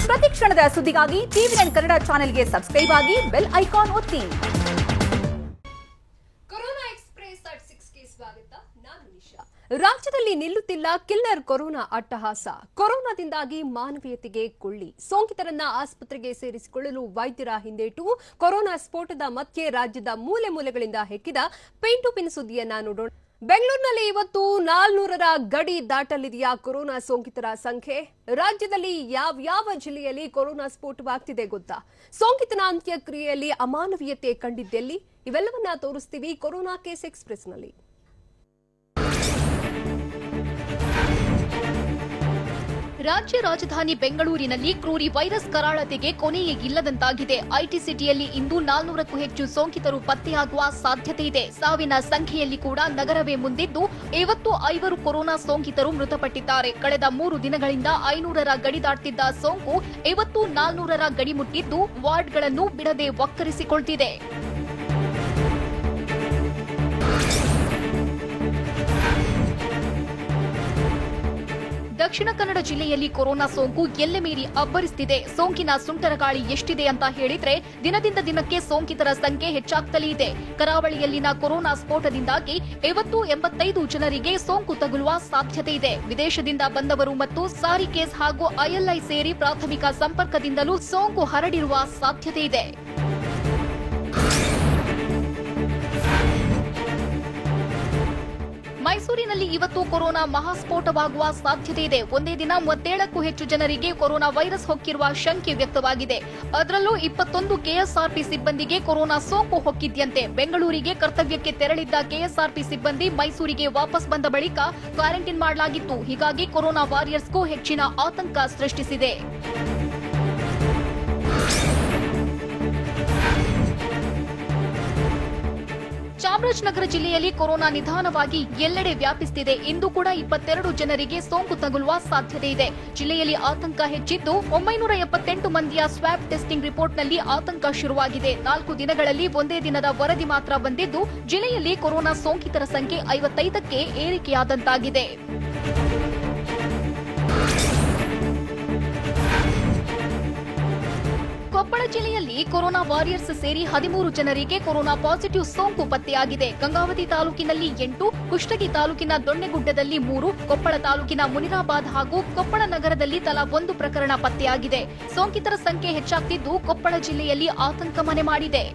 ಪ್ರತಿ ಕ್ಷಣದ ಸುದ್ದಿಗಾಗಿ ಟಿವಿ9 ಕನ್ನಡ ಚಾನೆಲ್ಗೆ ಸಬ್ಸ್ಕ್ರೈಬ್ ಆಗಿ ಬೆಲ್ ಐಕಾನ್ ಒತ್ತಿ. ಕೊರೋನಾ ಎಕ್ಸ್‌ಪ್ರೆಸ್ ಅಟ್ 6ಗೆ ಸ್ವಾಗತ. ನಾನು ನಿಶಾ. ರಾಜ್ಯದಲ್ಲಿ ನಿಲ್ಲುತ್ತಿಲ್ಲ ಕಿಲ್ಲರ್ ಕೊರೋನಾ ಅಟ್ಟಹಾಸ. ಕೊರೋನಾದಿಂದಾಗಿ ಮಾನವೀಯತೆಗೆ ಕೊಳ್ಳಿ. ಸೋಂಕಿತರನ್ನ ಆಸ್ಪತ್ರೆಗೆ ಸೇರಿಸಿಕೊಳ್ಳಲು ವೈದ್ಯರ ಹಿಂದೇಟು. ಕೊರೋನಾ ಸ್ಫೋಟದ ಮಧ್ಯೆ ರಾಜ್ಯದ ಮೂಲೆ ಮೂಲೆಗಳಿಂದ ಹೆಕ್ಕಿದ ಪಿನ್ ಟು ಪಿನ್ ಸುದ್ದಿಯನ್ನ ನೋಡೋಣ. ಬೆಂಗಳೂರಿನಲ್ಲಿ ಇವತ್ತು 400ರ ಗಡಿ ದಾಟಲಿದೆಯಾ ಕೊರೋನಾ ಸೋಂಕಿತರ ಸಂಖ್ಯೆ? ರಾಜ್ಯದಲ್ಲಿ ಯಾವ ಜಿಲ್ಲೆಯಲ್ಲಿ ಕೊರೋನಾ ಸ್ಫೋಟವಾಗ್ತಿದೆ ಗೊತ್ತಾ? ಸೋಂಕಿತನ ಅಂತ್ಯಕ್ರಿಯೆಯಲ್ಲಿ ಅಮಾನವೀಯತೆ ಕಂಡಿದ್ದೆಲ್ಲಿ? ಇವೆಲ್ಲವನ್ನ ತೋರಿಸ್ತೀವಿ ಕೊರೋನಾ ಕೇಸ್ ಎಕ್ಸ್‌ಪ್ರೆಸ್‌ನಲ್ಲಿ. ರಾಜ್ಯ ರಾಜಧಾನಿ ಬೆಂಗಳೂರಿನಲ್ಲಿ ಕ್ರೂರಿ ವೈರಸ್ ಕರಾಳತೆಗೆ ಕೊನೆಯೇ ಇಲ್ಲದಂತಾಗಿದೆ. ಐಟಿ ಸಿಟಿಯಲ್ಲಿ ಇಂದು 400ಕ್ಕೂ ಹೆಚ್ಚು ಸೋಂಕಿತರು ಪತ್ತೆಯಾಗುವ ಸಾಧ್ಯತೆ ಇದೆ. ಸಾವಿನ ಸಂಖ್ಯೆಯಲ್ಲಿ ಕೂಡ ನಗರವೇ ಮುಂದಿದ್ದು, ಇವತ್ತು 5 ಕೊರೋನಾ ಸೋಂಕಿತರು ಮೃತಪಟ್ಟಿದ್ದಾರೆ. ಕಳೆದ 3 ದಿನಗಳಿಂದ 500ರ ಗಡಿ ದಾಟ್ತಿದ್ದ ಸೋಂಕು ಇವತ್ತು 400ರ ಗಡಿ ಮುಟ್ಟಿದ್ದು, ವಾರ್ಡ್ಗಳನ್ನು ಬಿಡದೆ ವಕ್ಕರಿಸಿಕೊಳ್ತಿದೆ. ದಕ್ಷಿಣ ಕನ್ನಡ ಜಿಲ್ಲೆಯಲ್ಲಿ ಕೊರೋನಾ ಸೋಂಕು ಎಲ್ಲೆ ಮೀರಿ ಅಬ್ಬರಿಸುತ್ತಿದೆ. ಸೋಂಕಿನ ಸುಂಟರಗಾಳಿ ಎಷ್ಟಿದೆ ಅಂತ ಹೇಳಿದ್ರೆ, ದಿನದಿಂದ ದಿನಕ್ಕೆ ಸೋಂಕಿತರ ಸಂಖ್ಯೆ ಹೆಚ್ಚಾಗ್ತಲೇ ಇದೆ. ಕರಾವಳಿಯಲ್ಲಿನ ಕೊರೋನಾ ಸ್ಫೋಟದಿಂದಾಗಿ ಇವತ್ತು 85 ಜನರಿಗೆ ಸೋಂಕು ತಗುಲುವ ಸಾಧ್ಯತೆ ಇದೆ. ವಿದೇಶದಿಂದ ಬಂದವರು ಮತ್ತು ಸಾರಿಕೇಸ್ ಹಾಗೂ ಐಎಲ್ಐ ಸೇರಿ ಪ್ರಾಥಮಿಕ ಸಂಪರ್ಕದಿಂದಲೂ ಸೋಂಕು ಹರಡಿರುವ ಸಾಧ್ಯತೆ ಇದೆ. ಮೈಸೂರಿನಲ್ಲಿ ಇವತ್ತು ಕೊರೋನಾ ಮಹಾಸ್ಫೋಟವಾಗುವ ಸಾಧ್ಯತೆ ಇದೆ. ಒಂದೇ ದಿನ 37ಕ್ಕೂ ಹೆಚ್ಚು ಜನರಿಗೆ ಕೊರೋನಾ ವೈರಸ್ ಹೊಕ್ಕಿರುವ ಶಂಕೆ ವ್ಯಕ್ತವಾಗಿದೆ. ಅದರಲ್ಲೂ 21 ಕೆಎಸ್ಆರ್ಪಿ ಸಿಬ್ಬಂದಿಗೆ ಕೊರೋನಾ ಸೋಂಕು ಹೊಕ್ಕಿದ್ಯಂತೆ. ಬೆಂಗಳೂರಿಗೆ ಕರ್ತವ್ಯಕ್ಕೆ ತೆರಳಿದ್ದ ಕೆಎಸ್ಆರ್ಪಿ ಸಿಬ್ಬಂದಿ ಮೈಸೂರಿಗೆ ವಾಪಸ್ ಬಂದ ಬಳಿಕ ಕ್ವಾರಂಟೈನ್ ಮಾಡಲಾಗಿತ್ತು. ಹೀಗಾಗಿ ಕೊರೋನಾ ವಾರಿಯರ್ಸ್ಗೂ ಹೆಚ್ಚಿನ ಆತಂಕ ಸೃಷ್ಟಿಸಿದೆ. ಚಾಮರಾಜನಗರ ಜಿಲ್ಲೆಯಲ್ಲಿ ಕೊರೋನಾ ನಿಧಾನವಾಗಿ ಎಲ್ಲೆಡೆ ವ್ಯಾಪಿಸುತ್ತಿದೆ. ಇಂದು ಕೂಡ 22 ಜನರಿಗೆ ಸೋಂಕು ತಗುಲುವ ಸಾಧ್ಯತೆ ಇದೆ. ಜಿಲ್ಲೆಯಲ್ಲಿ ಆತಂಕ ಹೆಚ್ಚಿದ್ದು, 978 ಮಂದಿಯ ಸ್ವಾಬ್ ಟೆಸ್ಟಿಂಗ್ ರಿಪೋರ್ಟ್ನಲ್ಲಿ ಆತಂಕ ಶುರುವಾಗಿದೆ. 4 ದಿನಗಳಲ್ಲಿ ಒಂದೇ ದಿನದ ವರದಿ ಮಾತ್ರ ಬಂದಿದ್ದು, ಜಿಲ್ಲೆಯಲ್ಲಿ ಕೊರೋನಾ ಸೋಂಕಿತರ ಸಂಖ್ಯೆ 55ಕ್ಕೆ ಏರಿಕೆಯಾದಂತಾಗಿದೆ. ಕೊಪ್ಪಳ ಜಿಲ್ಲೆಯಲ್ಲಿ ಕೊರೋನಾ ವಾರಿಯರ್ಸ್ ಸೇರಿ 13 ಜನರಿಗೆ ಕೊರೋನಾ ಪಾಸಿಟಿವ್ ಸೋಂಕು ಪತ್ತೆಯಾಗಿದೆ. ಗಂಗಾವತಿ ತಾಲೂಕಿನಲ್ಲಿ 8, ಕುಷ್ಟಗಿ ತಾಲೂಕಿನ ದೊಣ್ಣೆಗುಡ್ಡದಲ್ಲಿ 3, ಕೊಪ್ಪಳ ತಾಲೂಕಿನ ಮುನಿರಾಬಾದ್ ಹಾಗೂ ಕೊಪ್ಪಳ ನಗರದಲ್ಲಿ ತಲಾ 1 ಪ್ರಕರಣ ಪತ್ತೆಯಾಗಿದೆ. ಸೋಂಕಿತರ ಸಂಖ್ಯೆ ಹೆಚ್ಚಾಗ್ತಿದ್ದು, ಕೊಪ್ಪಳ ಜಿಲ್ಲೆಯಲ್ಲಿ ಆತಂಕ ಮನೆ ಮಾಡಿದೆ.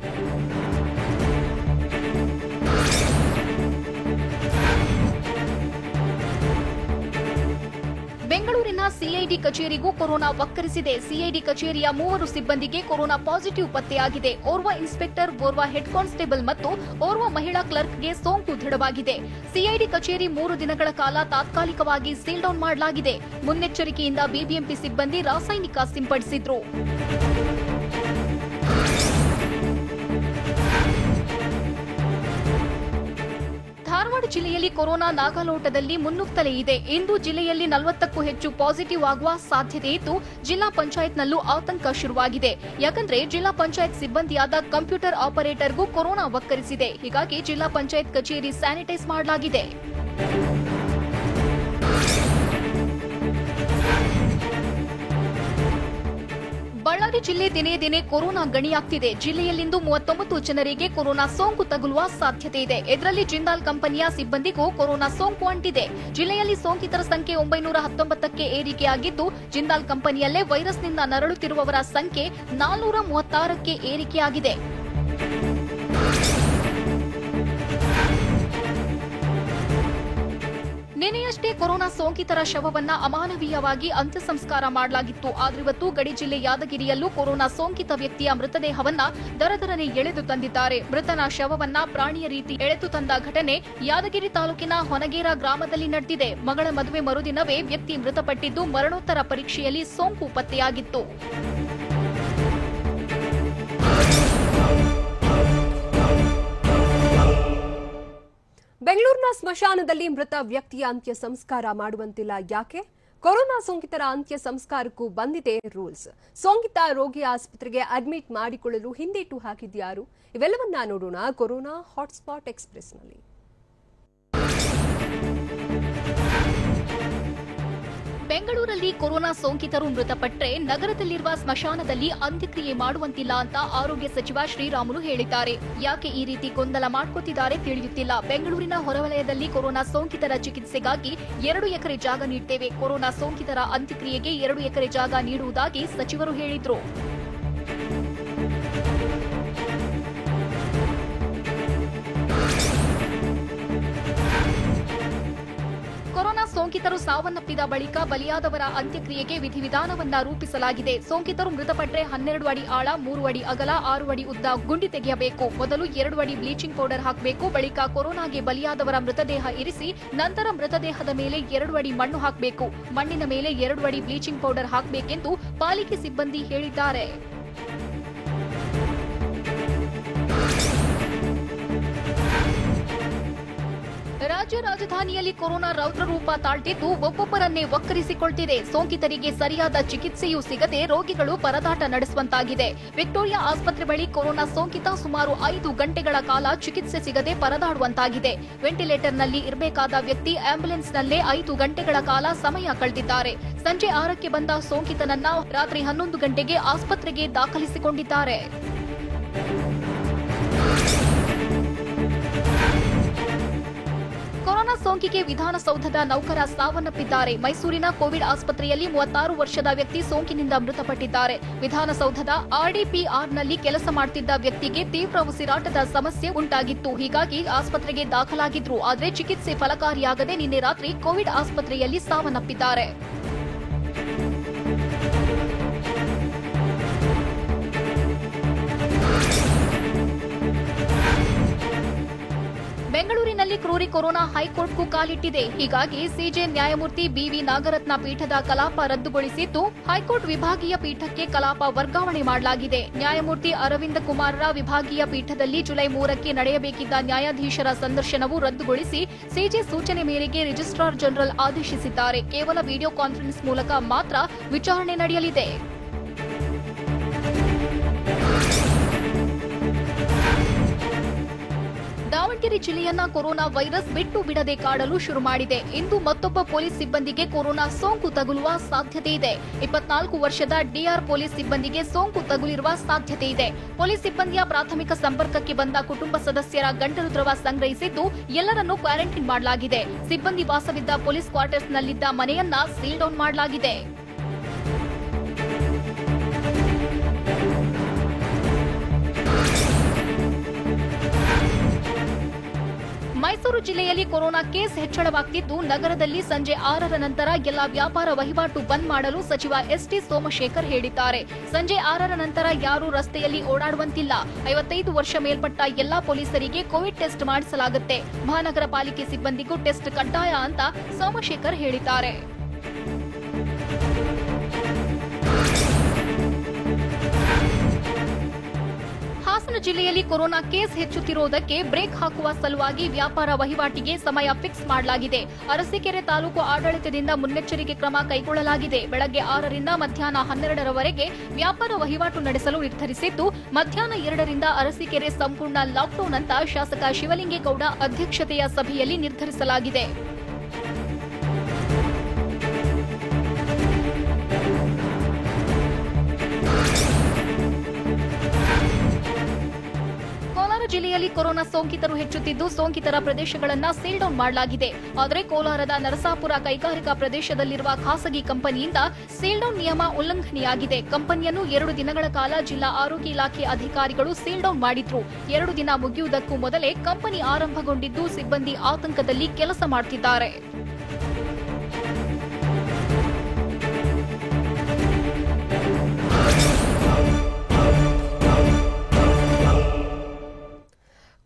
ಬೆಂಗಳೂರಿನ ಸಿಐಡಿ ಕಚೇರಿಗೂ ಕೊರೋನಾ ವಕ್ಕರಿಸಿದೆ. ಸಿಐಡಿ ಕಚೇರಿಯ 3 ಸಿಬ್ಬಂದಿಗೆ ಕೊರೋನಾ ಪಾಸಿಟಿವ್ ಪತ್ತೆಯಾಗಿದೆ. ಓರ್ವ ಇನ್ಸ್ಪೆಕ್ಟರ್, ಓರ್ವ ಹೆಡ್ ಕಾನ್ಸ್ಟೇಬಲ್ ಮತ್ತು ಓರ್ವ ಮಹಿಳಾ ಕ್ಲರ್ಕ್ಗೆ ಸೋಂಕು ದೃಢವಾಗಿದೆ. ಸಿಐಡಿ ಕಚೇರಿ 3 ದಿನಗಳ ಕಾಲ ತಾತ್ಕಾಲಿಕವಾಗಿ ಸೀಲ್ ಡೌನ್ ಮಾಡಲಾಗಿದೆ. ಮುನ್ನೆಚ್ಚರಿಕೆಯಿಂದ ಬಿಬಿಎಂಪಿ ಸಿಬ್ಬಂದಿ ರಾಸಾಯನಿಕ ಸಿಂಪಡಿಸಿದ್ರು. ಧಾರವಾಡ ಜಿಲ್ಲೆಯಲ್ಲಿ ಕೊರೋನಾ ನಾಗಾಲೋಟದಲ್ಲಿ ಮುನ್ನುಗ್ತಲೇ ಇದೆ. ಇಂದು ಜಿಲ್ಲೆಯಲ್ಲಿ 40ಕ್ಕೂ ಹೆಚ್ಚು ಪಾಸಿಟಿವ್ ಆಗುವ ಸಾಧ್ಯತೆ ಇದ್ದು, ಜಿಲ್ಲಾ ಪಂಚಾಯತ್ನಲ್ಲೂ ಆತಂಕ ಶುರುವಾಗಿದೆ. ಯಾಕಂದ್ರೆ ಜಿಲ್ಲಾ ಪಂಚಾಯತ್ ಸಿಬ್ಬಂದಿಯಾದ ಕಂಪ್ಯೂಟರ್ ಆಪರೇಟರ್ಗೂ ಕೊರೋನಾ ವಕ್ಕರಿಸಿದೆ. ಹೀಗಾಗಿ ಜಿಲ್ಲಾ ಪಂಚಾಯತ್ ಕಚೇರಿ ಸ್ಯಾನಿಟೈಸ್ ಮಾಡಲಾಗಿದೆ. ಬಳ್ಳಾರಿ ಜಿಲ್ಲೆ ದಿನೇ ದಿನೇ ಕೊರೋನಾ ಗಣಿಯಾಗ್ತಿದೆ. ಜಿಲ್ಲೆಯಲ್ಲಿಂದು 39 ಜನರಿಗೆ ಕೊರೋನಾ ಸೋಂಕು ತಗುಲುವ ಸಾಧ್ಯತೆ ಇದೆ. ಇದರಲ್ಲಿ ಜಿಂದಾಲ್ ಕಂಪನಿಯ ಸಿಬ್ಬಂದಿಗೂ ಕೊರೋನಾ ಸೋಂಕು ಅಂಟಿದೆ. ಜಿಲ್ಲೆಯಲ್ಲಿ ಸೋಂಕಿತರ ಸಂಖ್ಯೆ 919ಕ್ಕೆ ಏರಿಕೆಯಾಗಿದ್ದು, ಜಿಂದಾಲ್ ಕಂಪನಿಯಲ್ಲೇ ವೈರಸ್ನಿಂದ ನರಳುತ್ತಿರುವವರ ಸಂಖ್ಯೆ 436ಕ್ಕೆ ಏರಿಕೆಯಾಗಿದೆ. ನಿನ್ನೆಯಷ್ಟೇ ಕೊರೋನಾ ಸೋಂಕಿತರ ಶವವನ್ನ ಅಮಾನವೀಯವಾಗಿ ಅಂತ್ಯ ಸಂಸ್ಕಾರ ಮಾಡಲಾಗಿತ್ತು. ಆದ್ರಿವತ್ತು ಗಡಿ ಜಿಲ್ಲೆ ಯಾದಗಿರಿಯಲ್ಲೂ ಕೊರೋನಾ ಸೋಂಕಿತ ವ್ಯಕ್ತಿಯ ಮೃತದೇಹವನ್ನ ದರದರನೆ ಎಳೆದು ತಂದಿದ್ದಾರೆ. ಮೃತನ ಶವವನ್ನ ಪ್ರಾಣಿಯ ರೀತಿ ಎಳೆದು ತಂದ ಘಟನೆ ಯಾದಗಿರಿ ತಾಲೂಕಿನ ಹೊನಗೇರ ಗ್ರಾಮದಲ್ಲಿ ನಡೆದಿದೆ. ಮಗಳ ಮದುವೆ ಮರುದಿನವೇ ವ್ಯಕ್ತಿ ಮೃತಪಟ್ಟಿದ್ದು, ಮರಣೋತ್ತರ ಪರೀಕ್ಷೆಯಲ್ಲಿ ಸೋಂಕು ಪತ್ತೆಯಾಗಿತ್ತು. ಬೆಂಗಳೂರಿನ ಸ್ಮಶಾನದಲ್ಲಿ ಮೃತ ವ್ಯಕ್ತಿಯ ಅಂತ್ಯ ಸಂಸ್ಕಾರ ಮಾಡುವಂತಿಲ್ಲ. ಯಾಕೆ? ಕೊರೋನಾ ಸೋಂಕಿತರ ಅಂತ್ಯ ಸಂಸ್ಕಾರಕ್ಕೂ ಬಂದಿದೆ ರೂಲ್ಸ್. ಸೋಂಕಿತ ರೋಗಿ ಆಸ್ಪತ್ರೆಗೆ ಅಡ್ಮಿಟ್ ಮಾಡಿಕೊಳ್ಳಲು ಹಿಂದೇಟು ಹಾಕಿದ್ಯಾರು? ಇವೆಲ್ಲವನ್ನ ನೋಡೋಣ ಕೊರೋನಾ ಹಾಟ್ಸ್ಪಾಟ್ ಎಕ್ಸ್‌ಪ್ರೆಸ್‌ನಲ್ಲಿ. ಬೆಂಗಳೂರಲ್ಲಿ ಕೊರೋನಾ ಸೋಂಕಿತರು ಮೃತಪಟ್ಟರೆ ನಗರದಲ್ಲಿರುವ ಸ್ಮಶಾನದಲ್ಲಿ ಅಂತ್ಯಕ್ರಿಯೆ ಮಾಡುವಂತಿಲ್ಲ ಅಂತ ಆರೋಗ್ಯ ಸಚಿವ ಶ್ರೀರಾಮುಲು ಹೇಳಿದ್ದಾರೆ. ಯಾಕೆ ಈ ರೀತಿ ಗೊಂದಲ ಮಾಡ್ಕೋತಿದ್ದಾರೆ ತಿಳಿಯುತ್ತಿಲ್ಲ. ಬೆಂಗಳೂರಿನ ಹೊರವಲಯದಲ್ಲಿ ಕೊರೋನಾ ಸೋಂಕಿತರ ಚಿಕಿತ್ಸೆಗಾಗಿ 2 ಎಕರೆ ಜಾಗ ನೀಡುತ್ತೇವೆ. ಕೊರೋನಾ ಸೋಂಕಿತರ ಅಂತ್ಯಕ್ರಿಯೆಗೆ 2 ಎಕರೆ ಜಾಗ ನೀಡುವುದಾಗಿ ಸಚಿವರು ಹೇಳಿದ್ರು. ಕೊರೋನಾ ಸೋಂಕಿತರು ಸಾವನ್ನಪ್ಪಿದ ಬಳಿಕ ಬಲಿಯಾದವರ ಅಂತ್ಯಕ್ರಿಯೆಗೆ ವಿಧಿವಿಧಾನವನ್ನ ರೂಪಿಸಲಾಗಿದೆ. ಸೋಂಕಿತರು ಮೃತಪಟ್ಟರೆ 12 ಅಡಿ ಆಳ, 3 ಅಡಿ ಅಗಲ, 6 ಅಡಿ ಉದ್ದ ಗುಂಡಿ ತೆಗೆಯಬೇಕು. ಮೊದಲು 2 ಅಡಿ ಬ್ಲೀಚಿಂಗ್ ಪೌಡರ್ ಹಾಕಬೇಕು. ಬಳಿಕ ಕೊರೋನಾಗೆ ಬಲಿಯಾದವರ ಮೃತದೇಹ ಇರಿಸಿ ನಂತರ ಮೃತದೇಹದ ಮೇಲೆ 2 ಅಡಿ ಮಣ್ಣು ಹಾಕಬೇಕು. ಮಣ್ಣಿನ ಮೇಲೆ 2 ಅಡಿ ಬ್ಲೀಚಿಂಗ್ ಪೌಡರ್ ಹಾಕಬೇಕೆಂದು ಪಾಲಿಕೆ ಸಿಬ್ಬಂದಿ ಹೇಳಿದ್ದಾರೆ. ರಾಜ್ಯ ರಾಜಧಾನಿಯಲ್ಲಿ ಕೊರೋನಾ ರೌದ್ರ ರೂಪ ತಾಳ್ತಿದ್ದು ಒಬ್ಬೊಬ್ಬರನ್ನೇ ವಕ್ಕರಿಸಿಕೊಳ್ತಿದೆ. ಸೋಂಕಿತರಿಗೆ ಸರಿಯಾದ ಚಿಕಿತ್ಸೆಯೂ ಸಿಗದೆ ರೋಗಿಗಳು ಪರದಾಟ ನಡೆಸುವಂತಾಗಿದೆ. ವಿಕ್ಟೋರಿಯಾ ಆಸ್ಪತ್ರೆ ಬಳಿ ಕೊರೋನಾ ಸೋಂಕಿತ ಸುಮಾರು 5 ಗಂಟೆಗಳ ಕಾಲ ಚಿಕಿತ್ಸೆ ಸಿಗದೆ ಪರದಾಡುವಂತಾಗಿದೆ. ವೆಂಟಿಲೇಟರ್ನಲ್ಲಿ ಇರಬೇಕಾದ ವ್ಯಕ್ತಿ ಆಂಬ್ಯುಲೆನ್ಸ್ನಲ್ಲೇ 5 ಗಂಟೆಗಳ ಕಾಲ ಸಮಯ ಕಳೆದಿದ್ದಾರೆ. ಸಂಜೆ 6ಕ್ಕೆ ಬಂದ ಸೋಂಕಿತನನ್ನ ರಾತ್ರಿ 11 ಗಂಟೆಗೆ ಆಸ್ಪತ್ರೆಗೆ ದಾಖಲಿಸಿಕೊಂಡಿದ್ದಾರೆ. ಕೊರೋನಾ ಸೋಂಕಿಗೆ ವಿಧಾನಸೌಧದ ನೌಕರ ಸಾವನ್ನಪ್ಪಿದ್ದಾರೆ. ಮೈಸೂರಿನ ಕೋವಿಡ್ ಆಸ್ಪತ್ರೆಯಲ್ಲಿ 36 ವರ್ಷದ ವ್ಯಕ್ತಿ ಸೋಂಕಿನಿಂದ ಮೃತಪಟ್ಟಿದ್ದಾರೆ. ವಿಧಾನಸೌಧದ ಆರ್ಡಿಪಿಆರ್ನಲ್ಲಿ ಕೆಲಸ ಮಾಡುತ್ತಿದ್ದ ವ್ಯಕ್ತಿಗೆ ತೀವ್ರ ಉಸಿರಾಟದ ಸಮಸ್ಯೆ ಉಂಟಾಗಿತ್ತು. ಹೀಗಾಗಿ ಆಸ್ಪತ್ರೆಗೆ ದಾಖಲಾಗಿದ್ರು. ಆದರೆ ಚಿಕಿತ್ಸೆ ಫಲಕಾರಿಯಾಗದೆ ನಿನ್ನೆ ರಾತ್ರಿ ಕೋವಿಡ್ ಆಸ್ಪತ್ರೆಯಲ್ಲಿ ಸಾವನ್ನಪ್ಪಿದ್ದಾರೆ. ಬೆಂಗಳೂರಿನಲ್ಲಿ ಕ್ರೂರಿ ಕೊರೋನಾ ಹೈಕೋರ್ಟ್ಗೂ ಕಾಲಿಟ್ಟಿದೆ. ಹೀಗಾಗಿ ಸಿಜೆ ನ್ಯಾಯಮೂರ್ತಿ ಬಿವಿ ನಾಗರತ್ನ ಪೀಠದ ಕಲಾಪ ರದ್ದುಗೊಳಿಸಿದ್ದು ಹೈಕೋರ್ಟ್ ವಿಭಾಗೀಯ ಪೀಠಕ್ಕೆ ಕಲಾಪ ವರ್ಗಾವಣೆ ಮಾಡಲಾಗಿದೆ. ನ್ಯಾಯಮೂರ್ತಿ ಅರವಿಂದ ಕುಮಾರ್ರ ವಿಭಾಗೀಯ ಪೀಠದಲ್ಲಿ ಜುಲೈ 3ಕ್ಕೆ ನಡೆಯಬೇಕಿದ್ದ ನ್ಯಾಯಾಧೀಶರ ಸಂದರ್ಶನವು ರದ್ದುಗೊಳಿಸಿ ಸಿಜೆ ಸೂಚನೆ ಮೇರೆಗೆ ರಿಜಿಸ್ಟ್ರಾರ್ ಜನರಲ್ ಆದೇಶಿಸಿದ್ದಾರೆ. ಕೇವಲ ವಿಡಿಯೋ ಕಾನ್ಫರೆನ್ಸ್ ಮೂಲಕ ಮಾತ್ರ ವಿಚಾರಣೆ ನಡೆಯಲಿದೆ. ದಾವಣಗೆರೆ ಜಿಲ್ಲೆಯನ್ನ ಕೊರೋನಾ ವೈರಸ್ ಬಿಟ್ಟು ಬಿಡದೆ ಕಾಡಲು ಶುರು ಮಾಡಿದೆ. ಇಂದು ಮತ್ತೊಬ್ಬ ಪೊಲೀಸ್ ಸಿಬ್ಬಂದಿಗೆ ಕೊರೋನಾ ಸೋಂಕು ತಗುಲುವ ಸಾಧ್ಯತೆ ಇದೆ. 24 ವರ್ಷದ ಡಿಆರ್ ಪೊಲೀಸ್ ಸಿಬ್ಬಂದಿಗೆ ಸೋಂಕು ತಗುಲಿರುವ ಸಾಧ್ಯತೆ ಇದೆ. ಪೊಲೀಸ್ ಸಿಬ್ಬಂದಿಯ ಪ್ರಾಥಮಿಕ ಸಂಪರ್ಕಕ್ಕೆ ಬಂದ ಕುಟುಂಬ ಸದಸ್ಯರ ಗಂಟಲು ದ್ರವ ಸಂಗ್ರಹಿಸಿದ್ದು ಎಲ್ಲರನ್ನೂ ಕ್ವಾರಂಟೈನ್ ಮಾಡಲಾಗಿದೆ. ಸಿಬ್ಬಂದಿ ವಾಸವಿದ್ದ ಪೊಲೀಸ್ ಕ್ವಾರ್ಟರ್ಸ್ನಲ್ಲಿದ್ದ ಮನೆಯನ್ನ ಸೀಲ್ ಡೌನ್ ಮಾಡಲಾಗಿದೆ. ಮೈಸೂರು ಜಿಲ್ಲೆಯಲ್ಲಿ ಕೊರೋನಾ ಕೇಸ್ ಹೆಚ್ಚಳವಾಗುತ್ತಿದ್ದು ನಗರದಲ್ಲಿ ಸಂಜೆ 6ರ ನಂತರ ಎಲ್ಲಾ ವ್ಯಾಪಾರ ವಹಿವಾಟು ಬಂದ್ ಮಾಡಲು ಸಚಿವ ಎಸ್ಟಿ ಸೋಮಶೇಖರ್ ಹೇಳಿದ್ದಾರೆ. ಸಂಜೆ 6ರ ನಂತರ ಯಾರೂ ರಸ್ತೆಯಲ್ಲಿ ಓಡಾಡುವಂತಿಲ್ಲ. 55 ವರ್ಷ ಮೇಲ್ಪಟ್ಟ ಎಲ್ಲಾ ಪೊಲೀಸರಿಗೆ ಕೋವಿಡ್ ಟೆಸ್ಟ್ ಮಾಡಿಸಲಾಗುತ್ತೆ. ಮಹಾನಗರ ಪಾಲಿಕೆ ಸಿಬ್ಬಂದಿಗೂ ಟೆಸ್ಟ್ ಕಡ್ಡಾಯ ಅಂತ ಸೋಮಶೇಖರ್ ಹೇಳಿದ್ದಾರೆ. ಹಾಸನ ಜಿಲ್ಲೆಯಲ್ಲಿ ಕೊರೋನಾ ಕೇಸ್ ಹೆಚ್ಚುತ್ತಿರುವುದಕ್ಕೆ ಬ್ರೇಕ್ ಹಾಕುವ ಸಲುವಾಗಿ ವ್ಯಾಪಾರ ವಹಿವಾಟಿಗೆ ಸಮಯ ಫಿಕ್ಸ್ ಮಾಡಲಾಗಿದೆ. ಅರಸೀಕೆರೆ ತಾಲೂಕು ಆಡಳಿತದಿಂದ ಮುನ್ನೆಚ್ಚರಿಕೆ ಕ್ರಮ ಕೈಗೊಳ್ಳಲಾಗಿದೆ. ಬೆಳಗ್ಗೆ 6ರಿಂದ ಮಧ್ಯಾಹ್ನ 12ರವರೆಗೆ ವ್ಯಾಪಾರ ವಹಿವಾಟು ನಡೆಸಲು ನಿರ್ಧರಿಸಿದ್ದು ಮಧ್ಯಾಹ್ನ 2ರಿಂದ ಅರಸೀಕೆರೆ ಸಂಪೂರ್ಣ ಲಾಕ್ಡೌನ್ ಅಂತ ಶಾಸಕ ಶಿವಲಿಂಗೇಗೌಡ ಅಧ್ಯಕ್ಷತೆಯ ಸಭೆಯಲ್ಲಿ ನಿರ್ಧರಿಸಲಾಗಿದೆ. ಜಿಲ್ಲೆಯಲ್ಲಿ ಕೊರೋನಾ ಸೋಂಕಿತರು ಹೆಚ್ಚುತ್ತಿದ್ದು ಸೋಂಕಿತರ ಪ್ರದೇಶಗಳನ್ನು ಸೀಲ್ ಡೌನ್ ಮಾಡಲಾಗಿದೆ. ಆದರೆ ಕೋಲಾರದ ನರಸಾಪುರ ಕೈಗಾರಿಕಾ ಪ್ರದೇಶದಲ್ಲಿರುವ ಖಾಸಗಿ ಕಂಪನಿಯಿಂದ ಸೀಲ್ ಡೌನ್ ನಿಯಮ ಉಲ್ಲಂಘನೆಯಾಗಿದೆ. ಕಂಪನಿಯನ್ನು 2 ದಿನಗಳ ಕಾಲ ಜಿಲ್ಲಾ ಆರೋಗ್ಯ ಇಲಾಖೆ ಅಧಿಕಾರಿಗಳು ಸೀಲ್ ಡೌನ್ ಮಾಡಿದ್ರು. 2 ದಿನ ಮುಗಿಯುವುದಕ್ಕೂ ಮೊದಲೇ ಕಂಪನಿ ಆರಂಭಗೊಂಡಿದ್ದು ಸಿಬ್ಬಂದಿ ಆತಂಕದಲ್ಲಿ ಕೆಲಸ ಮಾಡುತ್ತಿದ್ದಾರೆ.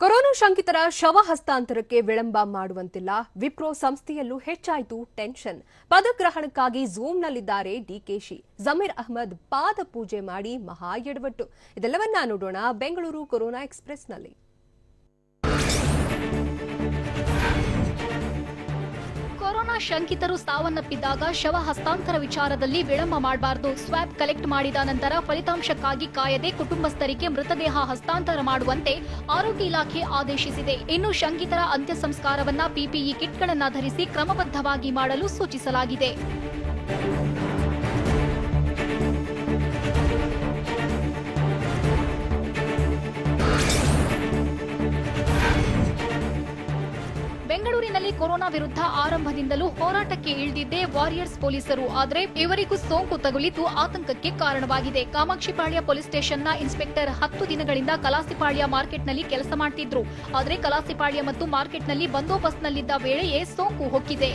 ಕೊರೋನಾ ಶಂಕಿತರ ಶವ ಹಸ್ತಾಂತರಕ್ಕೆ ವಿಳಂಬ ಮಾಡುವಂತಿಲ್ಲ. ವಿಪ್ರೋ ಸಂಸ್ಥೆಯಲ್ಲೂ ಹೆಚ್ಚಾಯಿತು ಟೆನ್ಷನ್. ಪದಗ್ರಹಣಕ್ಕಾಗಿ ಝೂಮ್ನಲ್ಲಿದ್ದಾರೆ ಡಿಕೆಶಿ. ಜಮೀರ್ ಅಹ್ಮದ್ ಪಾದ ಪೂಜೆ ಮಾಡಿ ಮಹಾ ಎಡವಟ್ಟು. ಇದೆಲ್ಲವನ್ನ ನೋಡೋಣ ಬೆಂಗಳೂರು ಕೊರೋನಾ ಎಕ್ಸ್‌ಪ್ರೆಸ್‌ನಲ್ಲಿ. ಕೊರೋನಾ ಶಂಕಿತರು ಸಾವನ್ನಪ್ಪಿದ್ದಾಗ ಶವ ಹಸ್ತಾಂತರ ವಿಚಾರದಲ್ಲಿ ವಿಳಂಬ ಮಾಡಬಾರದು. ಸ್ವಾಬ್ ಕಲೆಕ್ಟ್ ಮಾಡಿದ ನಂತರ ಫಲಿತಾಂಶಕ್ಕಾಗಿ ಕಾಯದೆ ಕುಟುಂಬಸ್ಥರಿಗೆ ಮೃತದೇಹ ಹಸ್ತಾಂತರ ಮಾಡುವಂತೆ ಆರೋಗ್ಯ ಇಲಾಖೆ ಆದೇಶಿಸಿದೆ. ಇನ್ನು ಶಂಕಿತರ ಅಂತ್ಯ ಸಂಸ್ಕಾರವನ್ನ ಪಿಪಿಇ ಕಿಟ್ಗಳನ್ನು ಧರಿಸಿ ಕ್ರಮಬದ್ಧವಾಗಿ ಮಾಡಲು ಸೂಚಿಸಲಾಗಿದೆ. ಕೊರೋನಾ ವಿರುದ್ಧ ಆರಂಭದಿಂದಲೂ ಹೋರಾಟಕ್ಕೆ ಇಳಿದಿದ್ದೇ ವಾರಿಯರ್ಸ್ ಪೊಲೀಸರು. ಆದರೆ ಇವರಿಗೂ ಸೋಂಕು ತಗುಲಿದ್ದು ಆತಂಕಕ್ಕೆ ಕಾರಣವಾಗಿದೆ. ಕಾಮಾಕ್ಷಿಪಾಳ್ಯ ಪೊಲೀಸ್ ಸ್ಟೇಷನ್ನ ಇನ್ಸ್ಪೆಕ್ಟರ್ 10 ದಿನಗಳಿಂದ ಕಲಾಸಿಪಾಳ್ಯ ಮಾರ್ಕೆಟ್ನಲ್ಲಿ ಕೆಲಸ ಮಾಡ್ತಿದ್ರು. ಆದರೆ ಕಲಾಸಿಪಾಳ್ಯ ಮತ್ತು ಮಾರ್ಕೆಟ್ನಲ್ಲಿ ಬಂದೋಬಸ್ತ್ನಲ್ಲಿದ್ದ ವೇಳೆಯೇ ಸೋಂಕು ಹೊಕ್ಕಿದೆ.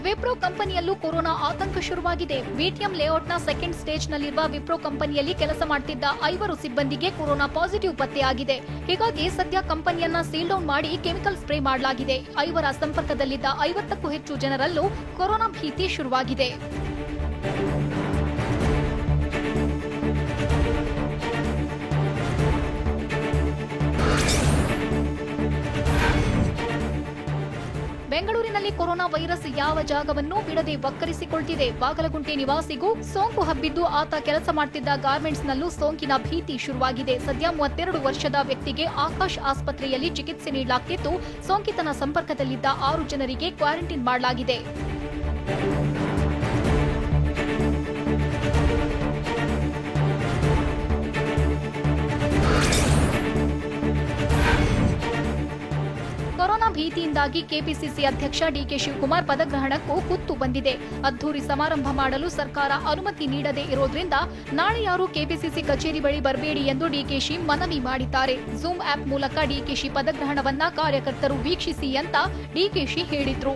ವಿಪ್ರೋ ಕಂಪನಿಯಲ್ಲೂ ಕೊರೋನಾ ಆತಂಕ ಶುರುವಾಗಿದೆ. ಬಿಟಿಎಂ ಲೇಔಟ್ನ ಸೆಕೆಂಡ್ ಸ್ಟೇಜ್ನಲ್ಲಿರುವ ವಿಪ್ರೋ ಕಂಪನಿಯಲ್ಲಿ ಕೆಲಸ ಮಾಡುತ್ತಿದ್ದ 5 ಸಿಬ್ಬಂದಿಗೆ ಕೊರೋನಾ ಪಾಸಿಟಿವ್ ಪತ್ತೆಯಾಗಿದೆ. ಹೀಗಾಗಿ ಸದ್ಯ ಕಂಪನಿಯನ್ನ ಸೀಲ್ ಡೌನ್ ಮಾಡಿ ಕೆಮಿಕಲ್ ಸ್ಪ್ರೇ ಮಾಡಲಾಗಿದೆ. 5 ಸಂಪರ್ಕದಲ್ಲಿದ್ದ 50ಕ್ಕೂ ಹೆಚ್ಚು ಜನರಲ್ಲೂ ಕೊರೋನಾ ಭೀತಿ ಶುರುವಾಗಿದೆ. ಬೆಂಗಳೂರಿನಲ್ಲಿ ಕೊರೋನಾ ವೈರಸ್ ಯಾವ ಜಾಗವನ್ನೂ ಬಿಡದೆ ವಕ್ಕರಿಸಿಕೊಳ್ತಿದೆ. ಬಾಗಲಗುಂಟೆ ನಿವಾಸಿಗೂ ಸೋಂಕು ಹಬ್ಬಿದ್ದು ಆತ ಕೆಲಸ ಮಾಡುತ್ತಿದ್ದ ಗಾರ್ಮೆಂಟ್ಸ್ನಲ್ಲೂ ಸೋಂಕಿನ ಭೀತಿ ಶುರುವಾಗಿದೆ. ಸದ್ಯ 32 ವರ್ಷದ ವ್ಯಕ್ತಿಗೆ ಆಕಾಶ್ ಆಸ್ಪತ್ರೆಯಲ್ಲಿ ಚಿಕಿತ್ಸೆ ನೀಡಲಾಗುತ್ತಿದ್ದು, ಸೋಂಕಿತನ ಸಂಪರ್ಕದಲ್ಲಿದ್ದ 6 ಜನರಿಗೆ ಕ್ವಾರಂಟೈನ್ ಮಾಡಲಾಗಿದೆ. ಕೊರೋನಾ ಭೀತಿಯಿಂದಾಗಿ ಕೆಪಿಸಿಸಿ ಅಧ್ಯಕ್ಷ ಡಿಕೆ ಶಿವಕುಮಾರ್ ಪದಗ್ರಹಣಕ್ಕೂ ಕುತ್ತು ಬಂದಿದೆ. ಅದ್ದೂರಿ ಸಮಾರಂಭ ಮಾಡಲು ಸರ್ಕಾರ ಅನುಮತಿ ನೀಡದೇ ಇರೋದ್ರಿಂದ ನಾಳೆ ಯಾರು ಕೆಪಿಸಿಸಿ ಕಚೇರಿ ಬಳಿ ಬರಬೇಡಿ ಎಂದು ಡಿಕೆಶಿ ಮನವಿ ಮಾಡಿದ್ದಾರೆ. ಝೂಮ್ ಆಪ್ ಮೂಲಕ ಡಿಕೆಶಿ ಪದಗ್ರಹಣವನ್ನ ಕಾರ್ಯಕರ್ತರು ವೀಕ್ಷಿಸಿ ಅಂತ ಡಿಕೆಶಿ ಹೇಳಿದ್ರು.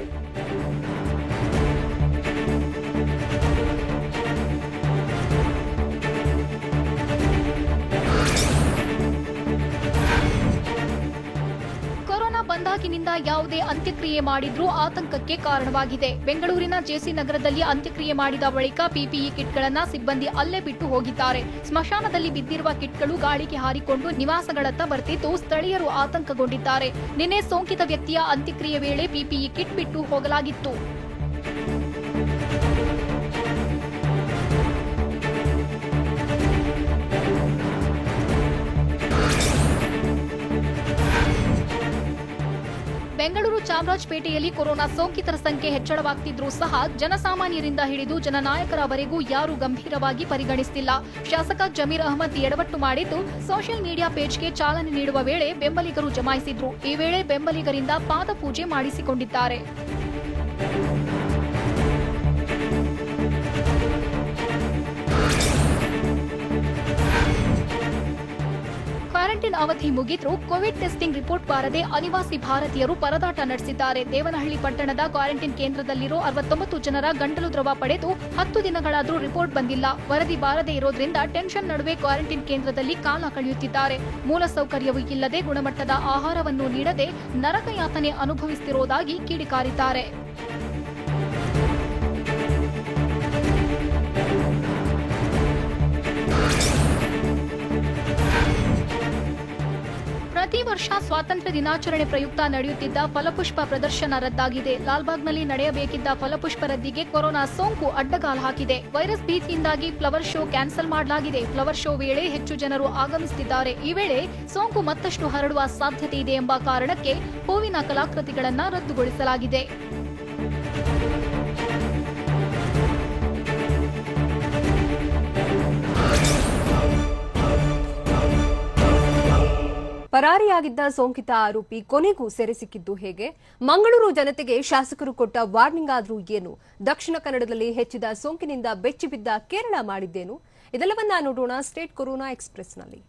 ಬಂದಾಗಿನಿಂದ ಯಾವುದೇ ಅಂತ್ಯಕ್ರಿಯೆ ಮಾಡಿದ್ರೂ ಆತಂಕಕ್ಕೆ ಕಾರಣವಾಗಿದೆ. ಬೆಂಗಳೂರಿನ ಜೆಸಿ ನಗರದಲ್ಲಿ ಅಂತ್ಯಕ್ರಿಯೆ ಮಾಡಿದ ಬಳಿಕ ಪಿಪಿಇ ಕಿಟ್ಗಳನ್ನು ಸಿಬ್ಬಂದಿ ಅಲ್ಲೇ ಬಿಟ್ಟು ಹೋಗಿದ್ದಾರೆ. ಸ್ಮಶಾನದಲ್ಲಿ ಬಿದ್ದಿರುವ ಕಿಟ್ಗಳು ಗಾಳಿಗೆ ಹಾರಿಕೊಂಡು ನಿವಾಸಗಳತ್ತ ಬರ್ತಿದ್ದು ಸ್ಥಳೀಯರು ಆತಂಕಗೊಂಡಿದ್ದಾರೆ. ನಿನ್ನೆ ಸೋಂಕಿತ ವ್ಯಕ್ತಿಯ ಅಂತ್ಯಕ್ರಿಯೆ ವೇಳೆ ಪಿಪಿಇ ಕಿಟ್ ಬಿಟ್ಟು ಹೋಗಲಾಗಿತ್ತು. ಬೆಂಗಳೂರು ಚಾಮರಾಜಪೇಟೆಯಲ್ಲಿ ಕೊರೋನಾ ಸೋಂಕಿತರ ಸಂಖ್ಯೆ ಹೆಚ್ಚಳವಾಗ್ತಿದ್ರೂ ಸಹ ಜನಸಾಮಾನ್ಯರಿಂದ ಹಿಡಿದು ಜನನಾಯಕರವರೆಗೂ ಯಾರೂ ಗಂಭೀರವಾಗಿ ಪರಿಗಣಿಸುತ್ತಿಲ್ಲ. ಶಾಸಕ ಜಮೀರ್ ಅಹಮದ್ ಎಡವಟ್ಟು ಮಾಡಿದ್ದು ಸೋಷಿಯಲ್ ಮೀಡಿಯಾ ಪೇಜ್ಗೆ ಚಾಲನೆ ನೀಡುವ ವೇಳೆ ಬೆಂಬಲಿಗರು ಜಮಾಯಿಸಿದ್ರು. ಈ ವೇಳೆ ಬೆಂಬಲಿಗರಿಂದ ಪಾದಪೂಜೆ ಮಾಡಿಸಿಕೊಂಡಿದ್ದಾರೆ. ಕ್ವಾರಂಟೈನ್ ಅವಧಿ ಮುಗಿದ್ರೂ ಕೋವಿಡ್ ಟೆಸ್ಟಿಂಗ್ ರಿಪೋರ್ಟ್ ಬಾರದೆ ಅನಿವಾಸಿ ಭಾರತೀಯರು ಪರದಾಟ ನಡೆಸಿದ್ದಾರೆ. ದೇವನಹಳ್ಳಿ ಪಟ್ಟಣದ ಕ್ವಾರಂಟೈನ್ ಕೇಂದ್ರದಲ್ಲಿರೋ 69 ಜನರ ಗಂಟಲು ದ್ರವ ಪಡೆದು 10 ದಿನಗಳಾದ್ರೂ ರಿಪೋರ್ಟ್ ಬಂದಿಲ್ಲ. ವರದಿ ಬಾರದೆ ಇರೋದ್ರಿಂದ ಟೆನ್ಷನ್ ನಡುವೆ ಕ್ವಾರಂಟೈನ್ ಕೇಂದ್ರದಲ್ಲಿ ಕಾಲ ಕಳೆಯುತ್ತಿದ್ದಾರೆ. ಮೂಲಸೌಕರ್ಯವೂ ಇಲ್ಲದೆ ಗುಣಮಟ್ಟದ ಆಹಾರವನ್ನು ನೀಡದೆ ನರಕಯಾತನೆ ಅನುಭವಿಸುತ್ತಿರುವುದಾಗಿ ಕಿಡಿಕಾರಿದ್ದಾರೆ. ಪ್ರತಿ ವರ್ಷ ಸ್ವಾತಂತ್ರ್ಯ ದಿನಾಚರಣೆ ಪ್ರಯುಕ್ತ ನಡೆಯುತ್ತಿದ್ದ ಫಲಪುಷ್ಪ ಪ್ರದರ್ಶನ ರದ್ದಾಗಿದೆ. ಲಾಲ್ಬಾಗ್ನಲ್ಲಿ ನಡೆಯಬೇಕಿದ್ದ ಫಲಪುಷ್ಪ ರದ್ದಿಗೆ ಕೊರೋನಾ ಸೋಂಕು ಅಡ್ಡಗಾಲು ಹಾಕಿದೆ. ವೈರಸ್ ಭೀತಿಯಿಂದಾಗಿ ಫ್ಲವರ್ ಶೋ ಕ್ಯಾನ್ಸಲ್ ಮಾಡಲಾಗಿದೆ. ಫ್ಲವರ್ ಶೋ ವೇಳೆ ಹೆಚ್ಚು ಜನರು ಆಗಮಿಸುತ್ತಿದ್ದಾರೆ. ಈ ವೇಳೆ ಸೋಂಕು ಮತ್ತಷ್ಟು ಹರಡುವ ಸಾಧ್ಯತೆ ಇದೆ ಎಂಬ ಕಾರಣಕ್ಕೆ ಹೂವಿನ ಕಲಾಕೃತಿಗಳನ್ನು ರದ್ದುಗೊಳಿಸಲಾಗಿದೆ. ಪರಾರಿಯಾಗಿದ್ದ ಸೋಂಕಿತ ಆರೋಪಿ ಕೊನೆಗೂ ಸೆರೆ ಸಿಕ್ಕಿದ್ದು ಹೇಗೆ? ಮಂಗಳೂರು ಜನತೆಗೆ ಶಾಸಕರು ಕೊಟ್ಟ ವಾರ್ನಿಂಗ್ ಆದ್ರೂ ಏನು? ದಕ್ಷಿಣ ಕನ್ನಡದಲ್ಲಿ ಹೆಚ್ಚಿದ ಸೋಂಕಿನಿಂದ ಬೆಚ್ಚಿಬಿದ್ದ ಕೇರಳ ಮಾಡಿದ್ದೇನು? ಇದೆಲ್ಲವನ್ನ ನೋಡೋಣ ಸ್ಟೇಟ್ ಕೊರೋನಾ ಎಕ್ಸ್‌ಪ್ರೆಸ್‌ನಲ್ಲಿ.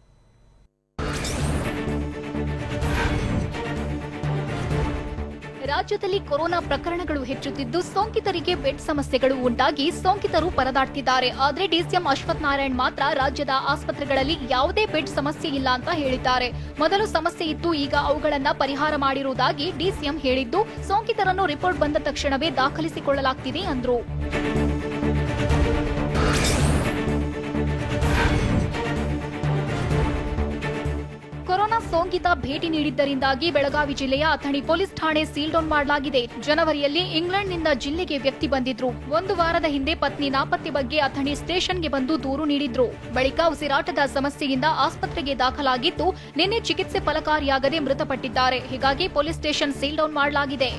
ರಾಜ್ಯದಲ್ಲಿ ಕೊರೋನಾ ಪ್ರಕರಣಗಳು ಹೆಚ್ಚುತ್ತಿದ್ದು ಸೋಂಕಿತರಿಗೆ ಬೆಡ್ ಸಮಸ್ಯೆಗಳು ಉಂಟಾಗಿ ಸೋಂಕಿತರು ಪರದಾಡ್ತಿದ್ದಾರೆ. ಆದರೆ ಡಿಸಿಎಂ ಅಶ್ವಥ್ ನಾರಾಯಣ್ ಮಾತ್ರ ರಾಜ್ಯದ ಆಸ್ಪತ್ರೆಗಳಲ್ಲಿ ಯಾವುದೇ ಬೆಡ್ ಸಮಸ್ಯೆ ಇಲ್ಲ ಅಂತ ಹೇಳಿದ್ದಾರೆ. ಮೊದಲು ಸಮಸ್ಯೆ ಇತ್ತು, ಈಗ ಅವುಗಳನ್ನ ಪರಿಹಾರ ಮಾಡಿರುವುದಾಗಿ ಡಿಸಿಎಂ ಹೇಳಿದ್ದು, ಸೋಂಕಿತರನ್ನು ರಿಪೋರ್ಟ್ ಬಂದ ತಕ್ಷಣವೇ ದಾಖಲಿಸಿಕೊಳ್ಳಲಾಗುತ್ತಿದೆ ಎಂದರು. ಕೊರೋನಾ ಸೋಂಕಿತ ಭೇಟಿ ನೀಡಿದ್ದರಿಂದಾಗಿ ಬೆಳಗಾವಿ ಜಿಲ್ಲೆಯ ಅಥಣಿ ಪೊಲೀಸ್ ಠಾಣೆ ಸೀಲ್ ಡೌನ್ ಮಾಡಲಾಗಿದೆ. ಜನವರಿಯಲ್ಲಿ ಇಂಗ್ಲೆಂಡ್ನಿಂದ ಜಿಲ್ಲೆಗೆ ವ್ಯಕ್ತಿ ಬಂದಿದ್ರು. 1 ವಾರದ ಹಿಂದೆ ಪತ್ನಿ ನಾಪತ್ತೆ ಬಗ್ಗೆ ಅಥಣಿ ಸ್ಟೇಷನ್ಗೆ ಬಂದು ದೂರು ನೀಡಿದ್ರು. ಬಳಿಕ ಉಸಿರಾಟದ ಸಮಸ್ಯೆಯಿಂದ ಆಸ್ಪತ್ರೆಗೆ ದಾಖಲಾಗಿದ್ದು, ನಿನ್ನೆ ಚಿಕಿತ್ಸೆ ಫಲಕಾರಿಯಾಗದೆ ಮೃತಪಟ್ಟಿದ್ದಾರೆ. ಹೀಗಾಗಿ ಪೊಲೀಸ್ ಸ್ಟೇಷನ್ ಸೀಲ್ ಡೌನ್ ಮಾಡಲಾಗಿದೆ.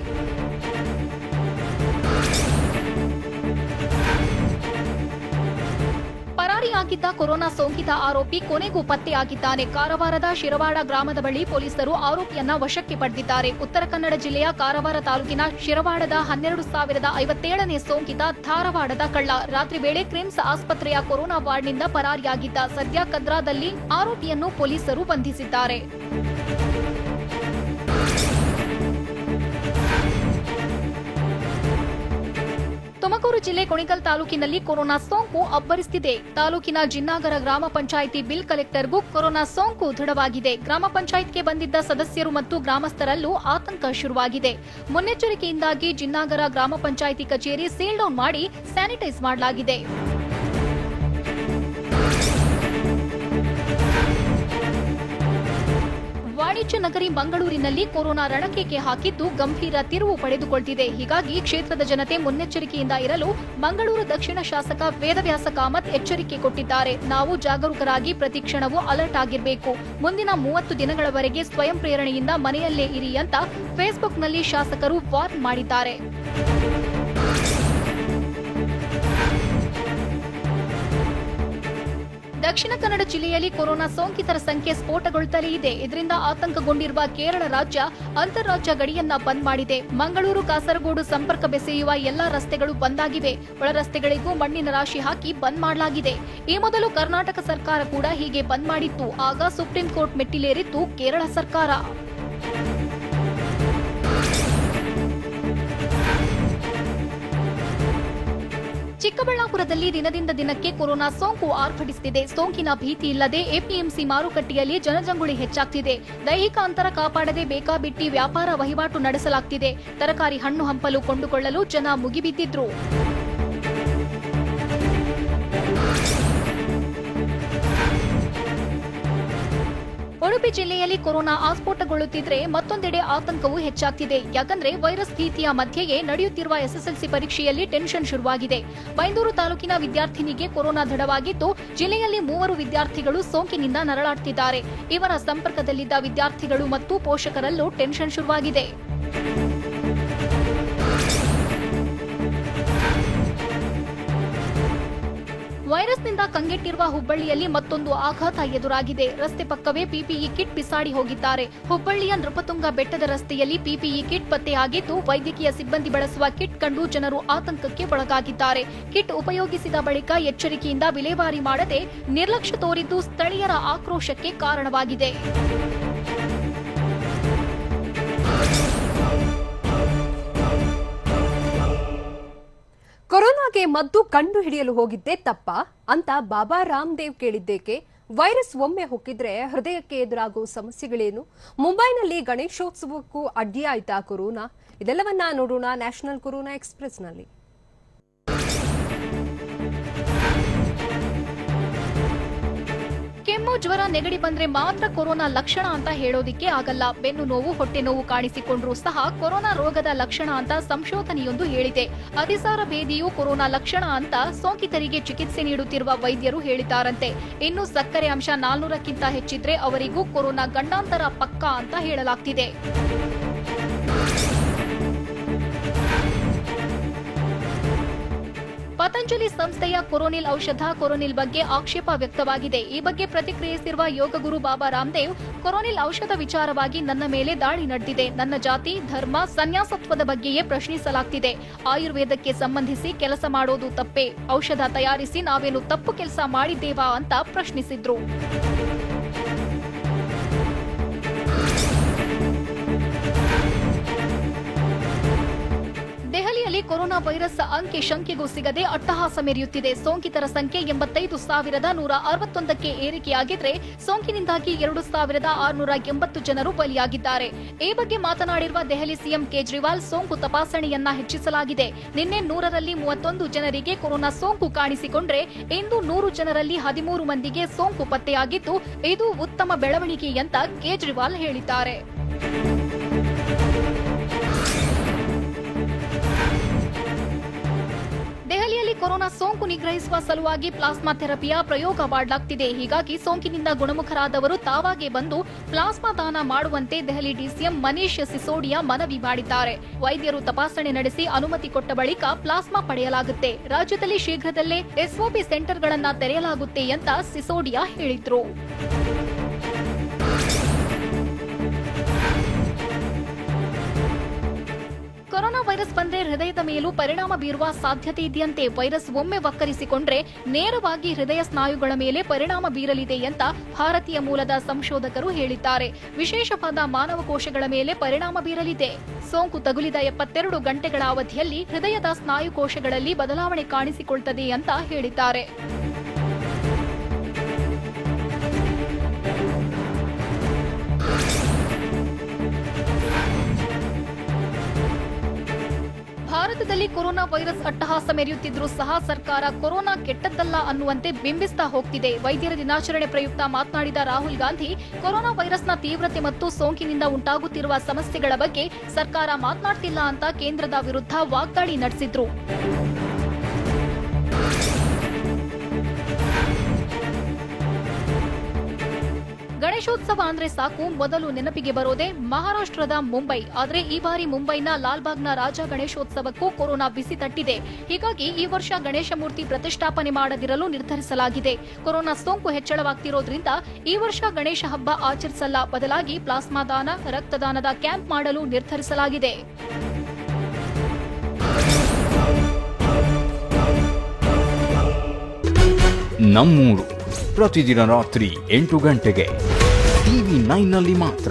ಪರಾರಿಯಾಗಿದ್ದ ಕೊರೋನಾ ಸೋಂಕಿತ ಆರೋಪಿ ಕೊನೆಗೂ ಪತ್ತೆಯಾಗಿದ್ದಾನೆ. ಕಾರವಾರದ ಶಿರವಾಡ ಗ್ರಾಮದ ಬಳಿ ಪೊಲೀಸರು ಆರೋಪಿಯನ್ನ ವಶಕ್ಕೆ ಪಡೆದಿದ್ದಾರೆ. ಉತ್ತರ ಕನ್ನಡ ಜಿಲ್ಲೆಯ ಕಾರವಾರ ತಾಲೂಕಿನ ಶಿರವಾಡದ 12,057ನೇ ಸೋಂಕಿತ ಧಾರವಾಡದ ಕಳ್ಳ. ರಾತ್ರಿ ವೇಳೆ ಕ್ರಿಮ್ಸ್ ಆಸ್ಪತ್ರೆಯ ಕೊರೋನಾ ವಾರ್ಡ್ನಿಂದ ಪರಾರಿಯಾಗಿದ್ದ. ಸದ್ಯ ಕದ್ರಾದಲ್ಲಿ ಆರೋಪಿಯನ್ನು ಪೊಲೀಸರು ಬಂಧಿಸಿದ್ದಾರೆ. ತುಮಕೂರು ಜಿಲ್ಲೆ ಕುಣಿಗಲ್ ತಾಲೂಕಿನಲ್ಲಿ ಕೊರೋನಾ ಸೋಂಕು ಅಬ್ಬರಿಸುತ್ತಿದೆ. ತಾಲೂಕಿನ ಜಿನ್ನಾಗರ ಗ್ರಾಮ ಪಂಚಾಯಿತಿ ಬಿಲ್ ಕಲೆಕ್ಟರ್ಗೂ ಕೊರೋನಾ ಸೋಂಕು ದೃಢವಾಗಿದೆ. ಗ್ರಾಮ ಪಂಚಾಯತ್ಗೆ ಬಂದಿದ್ದ ಸದಸ್ಯರು ಮತ್ತು ಗ್ರಾಮಸ್ಥರಲ್ಲೂ ಆತಂಕ ಶುರುವಾಗಿದೆ. ಮುನ್ನೆಚ್ಚರಿಕೆಯಿಂದಾಗಿ ಜಿನ್ನಾಗರ ಗ್ರಾಮ ಪಂಚಾಯಿತಿ ಕಚೇರಿ ಸೀಲ್ ಡೌನ್ ಮಾಡಿ ಸ್ಯಾನಿಟೈಸ್ ಮಾಡಲಾಗಿದೆ. ವಾಣಿಜ್ಯ ನಗರಿ ಮಂಗಳೂರಿನಲ್ಲಿ ಕೊರೋನಾ ರಣಕೇಕೆ ಹಾಕಿದ್ದು ಗಂಭೀರ ತಿರುವು ಪಡೆದುಕೊಳ್ಳುತ್ತಿದೆ. ಹೀಗಾಗಿ ಕ್ಷೇತ್ರದ ಜನತೆ ಮುನ್ನೆಚ್ಚರಿಕೆಯಿಂದ ಇರಲು ಮಂಗಳೂರು ದಕ್ಷಿಣ ಶಾಸಕ ವೇದವ್ಯಾಸ ಕಾಮತ್ ಎಚ್ಚರಿಕೆ ಕೊಟ್ಟಿದ್ದಾರೆ. ನಾವು ಜಾಗರೂಕರಾಗಿ ಪ್ರತಿ ಕ್ಷಣವೂ ಅಲರ್ಟ್ ಆಗಿರಬೇಕು. ಮುಂದಿನ 30 ದಿನಗಳವರೆಗೆ ಸ್ವಯಂ ಪ್ರೇರಣೆಯಿಂದ ಮನೆಯಲ್ಲೇ ಇರಿ ಅಂತ ಫೇಸ್ಬುಕ್ನಲ್ಲಿ ಶಾಸಕರು ವಾರ್ನ್ ಮಾಡಿದ್ದಾರೆ. ದಕ್ಷಿಣ ಕನ್ನಡ ಜಿಲ್ಲೆಯಲ್ಲಿ ಕೊರೋನಾ ಸೋಂಕಿತರ ಸಂಖ್ಯೆ ಸ್ಫೋಟಗೊಳ್ಳುತ್ತಲೇ ಇದೆ. ಇದರಿಂದ ಆತಂಕಗೊಂಡಿರುವ ಕೇರಳ ರಾಜ್ಯ ಅಂತಾರಾಜ್ಯ ಗಡಿಯನ್ನ ಬಂದ್ ಮಾಡಿದೆ. ಮಂಗಳೂರು ಕಾಸರಗೋಡು ಸಂಪರ್ಕ ಬೆಸೆಯುವ ಎಲ್ಲಾ ರಸ್ತೆಗಳು ಬಂದ್ ಆಗಿವೆ. ಒಳ ರಸ್ತೆಗಳಿಗೂ ಮಣ್ಣಿನ ರಾಶಿ ಹಾಕಿ ಬಂದ್ ಮಾಡಲಾಗಿದೆ. ಈ ಮೊದಲು ಕರ್ನಾಟಕ ಸರ್ಕಾರ ಕೂಡ ಹೀಗೆ ಬಂದ್ ಮಾಡಿತ್ತು. ಆಗ ಸುಪ್ರೀಂ ಕೋರ್ಟ್ ಮೆಟ್ಟಿಲೇರಿತ್ತು ಕೇರಳ ಸರ್ಕಾರ. ಚಿಕ್ಕಬಳ್ಳಾಪುರದಲ್ಲಿ ದಿನದಿಂದ ದಿನಕ್ಕೆ ಕೊರೋನಾ ಸೋಂಕು ಆರ್ಭಟಿಸುತ್ತಿದೆ. ಸೋಂಕಿನ ಭೀತಿ ಇಲ್ಲದೆ ಎಪಿಎಂಸಿ ಮಾರುಕಟ್ಟೆಯಲ್ಲಿ ಜನಜಂಗುಳಿ ಹೆಚ್ಚಾಗ್ತಿದೆ. ದೈಹಿಕ ಅಂತರ ಕಾಪಾಡದೆ ಬೇಕಾಬಿಟ್ಟಿ ವ್ಯಾಪಾರ ವಹಿವಾಟು ನಡೆಸಲಾಗ್ತಿದೆ. ತರಕಾರಿ, ಹಣ್ಣು ಹಂಪಲು ಕೊಂಡುಕೊಳ್ಳಲು ಜನ ಮುಗಿಬಿದ್ದಿದ್ರು. ಉಡುಪಿ ಜಿಲ್ಲೆಯಲ್ಲಿ ಕೊರೋನಾ ಆಸ್ಫೋಟಗೊಳ್ಳುತ್ತಿದ್ರೆ ಮತ್ತೊಂದೆಡೆ ಆತಂಕವೂ ಹೆಚ್ಚಾಗ್ತಿದೆ. ಯಾಕಂದ್ರೆ ವೈರಸ್ ಭೀತಿಯ ಮಧ್ಯೆಯೇ ನಡೆಯುತ್ತಿರುವ ಎಸ್ಎಸ್ಎಲ್ಸಿ ಪರೀಕ್ಷೆಯಲ್ಲಿ ಟೆನ್ಷನ್ ಶುರುವಾಗಿದೆ. ಬೈಂದೂರು ತಾಲೂಕಿನ ವಿದ್ಯಾರ್ಥಿನಿಗೆ ಕೊರೋನಾ ದೃಢವಾಗಿದ್ದು ಜಿಲ್ಲೆಯಲ್ಲಿ 3 ವಿದ್ಯಾರ್ಥಿಗಳು ಸೋಂಕಿನಿಂದ ನರಳಾಡುತ್ತಿದ್ದಾರೆ. ಇವರ ಸಂಪರ್ಕದಲ್ಲಿದ್ದ ವಿದ್ಯಾರ್ಥಿಗಳು ಮತ್ತು ಪೋಷಕರಲ್ಲೂ ಟೆನ್ಷನ್ ಶುರುವಾಗಿದೆ. ವೈರಸ್ನಿಂದ ಕಂಗೆಟ್ಟಿರುವ ಹುಬ್ಬಳ್ಳಿಯಲ್ಲಿ ಮತ್ತೊಂದು ಆಘಾತ ಎದುರಾಗಿದೆ. ರಸ್ತೆ ಪಕ್ಕವೇ ಪಿಪಿಇ ಕಿಟ್ ಬಿಸಾಡಿ ಹೋಗಿದ್ದಾರೆ. ಹುಬ್ಬಳ್ಳಿಯ ನೃಪತುಂಗ ಬೆಟ್ಟದ ರಸ್ತೆಯಲ್ಲಿ ಪಿಪಿಇ ಕಿಟ್ ಪತ್ತೆಯಾಗಿದ್ದು ವೈದ್ಯಕೀಯ ಸಿಬ್ಬಂದಿ ಬಳಸುವ ಕಿಟ್ ಕಂಡು ಜನರು ಆತಂಕಕ್ಕೆ ಒಳಗಾಗಿದ್ದಾರೆ. ಕಿಟ್ ಉಪಯೋಗಿಸಿದ ಬಳಿಕ ಎಚ್ಚರಿಕೆಯಿಂದ ವಿಲೇವಾರಿ ಮಾಡದೆ ನಿರ್ಲಕ್ಷ್ಯ ತೋರಿದ್ದು ಸ್ಥಳೀಯರ ಆಕ್ರೋಶಕ್ಕೆ ಕಾರಣವಾಗಿದೆ. ಕೊರೋನಾಗೆ ಮದ್ದು ಕಂಡು ಹಿಡಿಯಲು ಹೋಗಿದ್ದೆ ತಪ್ಪ ಅಂತ ಬಾಬಾ ರಾಮದೇವ್ ಕೇಳಿದ್ದೇಕೆ? ವೈರಸ್ ಒಮ್ಮೆ ಹೊಕ್ಕಿದ್ರೆ ಹೃದಯಕ್ಕೆ ಎದುರಾಗುವ ಸಮಸ್ಯೆಗಳೇನು? ಮುಂಬೈನಲ್ಲಿ ಗಣೇಶೋತ್ಸವಕ್ಕೂ ಅಡ್ಡಿಯಾಯ್ತಾ ಕೊರೋನಾ? ಇದೆಲ್ಲವನ್ನ ನೋಡೋಣ ನ್ಯಾಷನಲ್ ಕೊರೋನಾ ಎಕ್ಸ್‌ಪ್ರೆಸ್‌ನಲ್ಲಿ. ಕೆಮ್ಮು, ಜ್ವರ, ನೆಗಡಿ ಬಂದ್ರೆ ಮಾತ್ರ ಕೊರೋನಾ ಲಕ್ಷಣ ಅಂತ ಹೇಳೋದಿಕ್ಕೆ ಆಗಲ್ಲ. ಬೆನ್ನು ನೋವು, ಹೊಟ್ಟೆ ನೋವು ಕಾಣಿಸಿಕೊಂಡ್ರೂ ಸಹ ಕೊರೋನಾ ರೋಗದ ಲಕ್ಷಣ ಅಂತ ಸಂಶೋಧನೆಯೊಂದು ಹೇಳಿದೆ. ಅತಿಸಾರ ಭೇದಿಯು ಕೊರೋನಾ ಲಕ್ಷಣ ಅಂತ ಸೋಂಕಿತರಿಗೆ ಚಿಕಿತ್ಸೆ ನೀಡುತ್ತಿರುವ ವೈದ್ಯರು ಹೇಳಿದ್ದಾರಂತೆ. ಇನ್ನು ಸಕ್ಕರೆ ಅಂಶ 400ಕ್ಕಿಂತ ಹೆಚ್ಚಿದ್ರೆ ಅವರಿಗೂ ಕೊರೋನಾ ಗಂಡಾಂತರ ಪಕ್ಕಾ ಅಂತ ಹೇಳಲಾಗ್ತಿದೆ. ಪತಂಜಲಿ ಸಂಸ್ಥೆಯ ಕೊರೋನಿಲ್ ಔಷಧ ಕೊರೋನಿಲ್ ಬಗ್ಗೆ ಆಕ್ಷೇಪ ವ್ಯಕ್ತವಾಗಿದೆ. ಈ ಬಗ್ಗೆ ಪ್ರತಿಕ್ರಿಯಿಸಿರುವ ಯೋಗ ಗುರು ಬಾಬಾ ರಾಮದೇವ್, ಕೊರೋನಿಲ್ ಔಷಧ ವಿಚಾರವಾಗಿ ನನ್ನ ಮೇಲೆ ದಾಳಿ ನಡೆದಿದೆ. ನನ್ನ ಜಾತಿ, ಧರ್ಮ, ಸನ್ಯಾಸತ್ವದ ಬಗ್ಗೆಯೇ ಪ್ರಶ್ನಿಸಲಾಗ್ತಿದೆ. ಆಯುರ್ವೇದಕ್ಕೆ ಸಂಬಂಧಿಸಿ ಕೆಲಸ ಮಾಡೋದು ತಪ್ಪೇ? ಔಷಧ ತಯಾರಿಸಿ ನಾವೇನು ತಪ್ಪು ಕೆಲಸ ಮಾಡಿದ್ದೇವಾ ಅಂತ ಪ್ರಶ್ನಿಸಿದ್ರು. ದೆಹಲಿಯಲ್ಲಿ ಕೊರೋನಾ ವೈರಸ್ ಅಂಕೆ ಶಂಕೆಗೂ ಸಿಗದೆ ಅಟ್ಟಹಾಸ ಮೆರೆಯುತ್ತಿದೆ. ಸೋಂಕಿತರ ಸಂಖ್ಯೆ 85,161ಕ್ಕೆ ಏರಿಕೆಯಾಗಿದ್ರೆ ಸೋಂಕಿನಿಂದಾಗಿ 2,680 ಜನರು ಬಲಿಯಾಗಿದ್ದಾರೆ. ಈ ಬಗ್ಗೆ ಮಾತನಾಡಿರುವ ದೆಹಲಿ ಸಿಎಂ ಕೇಜ್ರಿವಾಲ್, ಸೋಂಕು ತಪಾಸಣೆಯನ್ನ ಹೆಚ್ಚಿಸಲಾಗಿದೆ. ನಿನ್ನೆ 100ರಲ್ಲಿ 31 ಜನರಿಗೆ ಕೊರೋನಾ ಸೋಂಕು ಕಾಣಿಸಿಕೊಂಡ್ರೆ ಇಂದು 100 ಜನರಲ್ಲಿ 13 ಮಂದಿಗೆ ಸೋಂಕು ಪತ್ತೆಯಾಗಿದ್ದು ಇದು ಉತ್ತಮ ಬೆಳವಣಿಗೆ ಅಂತ ಕೇಜ್ರಿವಾಲ್ ಹೇಳಿದ್ದಾರೆ. ದೆಹಲಿಯಲ್ಲಿ ಕೊರೋನಾ ಸೋಂಕು ನಿಗ್ರಹಿಸುವ ಸಲುವಾಗಿ ಪ್ಲಾಸ್ಮಾ ಥೆರಪಿಯ ಪ್ರಯೋಗ ಮಾಡಲಾಗುತ್ತಿದೆ. ಹೀಗಾಗಿ ಸೋಂಕಿನಿಂದ ಗುಣಮುಖರಾದವರು ತಾವಾಗೆ ಬಂದು ಪ್ಲಾಸ್ಮಾ ದಾನ ಮಾಡುವಂತೆ ದೆಹಲಿ ಡಿಸಿಎಂ ಮನೀಶ್ ಸಿಸೋಡಿಯಾ ಮನವಿ ಮಾಡಿದ್ದಾರೆ. ವೈದ್ಯರು ತಪಾಸಣೆ ನಡೆಸಿ ಅನುಮತಿ ಕೊಟ್ಟ ಬಳಿಕ ಪ್ಲಾಸ್ಮಾ ಪಡೆಯಲಾಗುತ್ತೆ. ರಾಜ್ಯದಲ್ಲಿ ಶೀಘ್ರದಲ್ಲೇ ಎಸ್ಒಪಿ ಸೆಂಟರ್ಗಳನ್ನು ತೆರೆಯಲಾಗುತ್ತೆ ಅಂತ ಸಿಸೋಡಿಯಾ ಹೇಳಿದ್ರು. ಕೊರೋನಾ ವೈರಸ್ ಬಂದ್ರೆ ಹೃದಯದ ಮೇಲೂ ಪರಿಣಾಮ ಬೀರುವ ಸಾಧ್ಯತೆ ಇದೆಯಂತೆ. ವೈರಸ್ ಒಮ್ಮೆ ವಕ್ಕರಿಸಿಕೊಂಡ್ರೆ ನೇರವಾಗಿ ಹೃದಯ ಸ್ನಾಯುಗಳ ಮೇಲೆ ಪರಿಣಾಮ ಬೀರಲಿದೆ ಅಂತ ಭಾರತೀಯ ಮೂಲದ ಸಂಶೋಧಕರು ಹೇಳಿದ್ದಾರೆ. ವಿಶೇಷವಾದ ಮಾನವ ಕೋಶಗಳ ಮೇಲೆ ಪರಿಣಾಮ ಬೀರಲಿದೆ. ಸೋಂಕು ತಗುಲಿದ 72 ಗಂಟೆಗಳ ಅವಧಿಯಲ್ಲಿ ಹೃದಯದ ಸ್ನಾಯು ಕೋಶಗಳಲ್ಲಿ ಬದಲಾವಣೆ ಕಾಣಿಸಿಕೊಳ್ತದೆ ಅಂತ ಹೇಳಿದ್ದಾರೆ. ಭಾರತದಲ್ಲಿ ಕೊರೋನಾ ವೈರಸ್ ಅಟ್ಟಹಾಸ ಮೆರೆಯುತ್ತಿದ್ರೂ ಸಹ ಸರ್ಕಾರ ಕೊರೋನಾ ಕೆಟ್ಟದ್ದಲ್ಲ ಅನ್ನುವಂತೆ ಬಿಂಬಿಸ್ತಾ ಹೋಗ್ತಿದೆ. ವೈದ್ಯರ ದಿನಾಚರಣೆ ಪ್ರಯುಕ್ತ ಮಾತನಾಡಿದ ರಾಹುಲ್ ಗಾಂಧಿ, ಕೊರೋನಾ ವೈರಸ್ನ ತೀವ್ರತೆ ಮತ್ತು ಸೋಂಕಿನಿಂದ ಉಂಟಾಗುತ್ತಿರುವ ಸಮಸ್ಯೆಗಳ ಬಗ್ಗೆ ಸರ್ಕಾರ ಮಾತನಾಡ್ತಿಲ್ಲ ಅಂತ ಕೇಂದ್ರದ ವಿರುದ್ಧ ವಾಗ್ದಾಳಿ ನಡೆಸಿದ್ರು. ಗಣೇಶೋತ್ಸವ ಅಂದ್ರೆ ಸಾಕು ಮೊದಲು ನೆನಪಿಗೆ ಬರೋದೇ ಮಹಾರಾಷ್ಟ್ರದ ಮುಂಬೈ. ಆದ್ರೆ ಈ ಬಾರಿ ಮುಂಬೈನ ಲಾಲ್ಬಾಗ್ನ ರಾಜ ಗಣೇಶೋತ್ಸವಕ್ಕೂ ಕೊರೋನಾ ಬಿಸಿ ತಟ್ಟಿದೆ. ಹೀಗಾಗಿ ಈ ವರ್ಷ ಗಣೇಶ ಮೂರ್ತಿ ಪ್ರತಿಷ್ಠಾಪನೆ ಮಾಡದಿರಲು ನಿರ್ಧರಿಸಲಾಗಿದೆ. ಕೊರೋನಾ ಸೋಂಕು ಹೆಚ್ಚಳವಾಗ್ತಿರೋದ್ರಿಂದ ಈ ವರ್ಷ ಗಣೇಶ ಹಬ್ಬ ಆಚರಿಸಲ್ಲ. ಬದಲಾಗಿ ಪ್ಲಾಸ್ಮಾ ದಾನ, ರಕ್ತದಾನದ ಕ್ಯಾಂಪ್ ಮಾಡಲು ನಿರ್ಧರಿಸಲಾಗಿದೆ. ನಮ್ಮೂರು ಪ್ರತಿದಿನ ರಾತ್ರಿ 8 ಗಂಟೆಗೆ TV9 ನಲ್ಲಿ ಮಾತ್ರ.